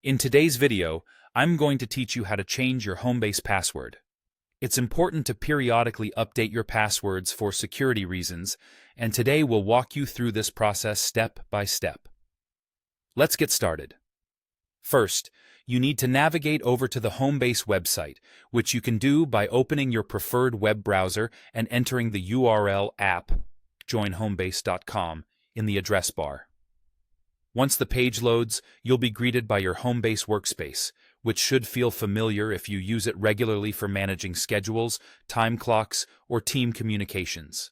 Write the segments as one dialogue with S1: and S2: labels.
S1: In today's video, I'm going to teach you how to change your Homebase password. It's important to periodically update your passwords for security reasons, and today we'll walk you through this process step by step. Let's get started. First, you need to navigate over to the Homebase website, which you can do by opening your preferred web browser and entering the URL app.joinhomebase.com in the address bar. Once the page loads, you'll be greeted by your Homebase workspace, which should feel familiar if you use it regularly for managing schedules, time clocks, or team communications.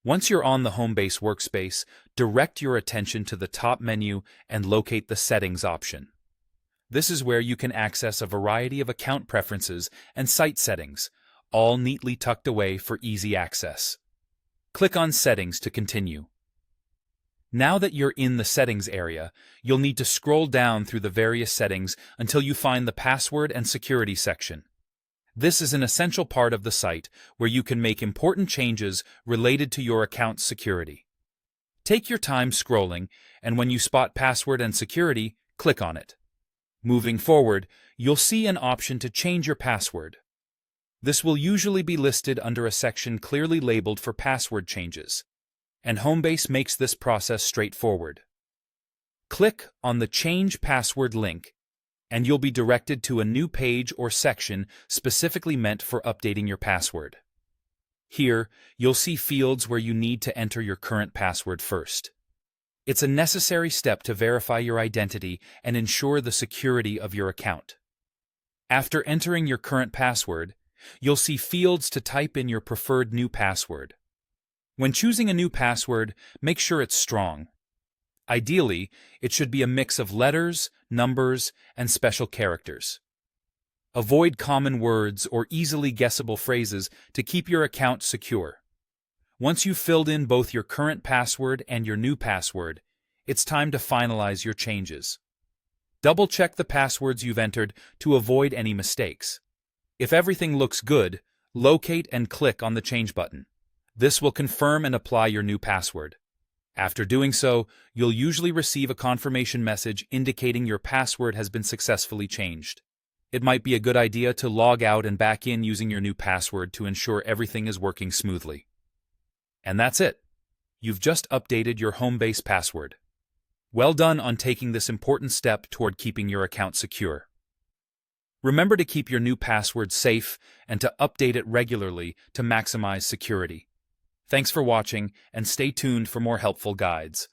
S1: Once you're on the Homebase workspace, direct your attention to the top menu and locate the Settings option. This is where you can access a variety of account preferences and site settings, all neatly tucked away for easy access. Click on Settings to continue. Now that you're in the Settings area, you'll need to scroll down through the various settings until you find the Password and Security section. This is an essential part of the site where you can make important changes related to your account's security. Take your time scrolling, and when you spot Password and Security, click on it. Moving forward, you'll see an option to change your password. This will usually be listed under a section clearly labeled for password changes, and Homebase makes this process straightforward. Click on the Change Password link, and you'll be directed to a new page or section specifically meant for updating your password. Here, you'll see fields where you need to enter your current password first. It's a necessary step to verify your identity and ensure the security of your account. After entering your current password, you'll see fields to type in your preferred new password. When choosing a new password, make sure it's strong. Ideally, it should be a mix of letters, numbers, and special characters. Avoid common words or easily guessable phrases to keep your account secure. Once you've filled in both your current password and your new password, it's time to finalize your changes. Double-check the passwords you've entered to avoid any mistakes. If everything looks good, locate and click on the Change button. This will confirm and apply your new password. After doing so, you'll usually receive a confirmation message indicating your password has been successfully changed. It might be a good idea to log out and back in using your new password to ensure everything is working smoothly. And that's it. You've just updated your Homebase password. Well done on taking this important step toward keeping your account secure. Remember to keep your new password safe and to update it regularly to maximize security. Thanks for watching, and stay tuned for more helpful guides.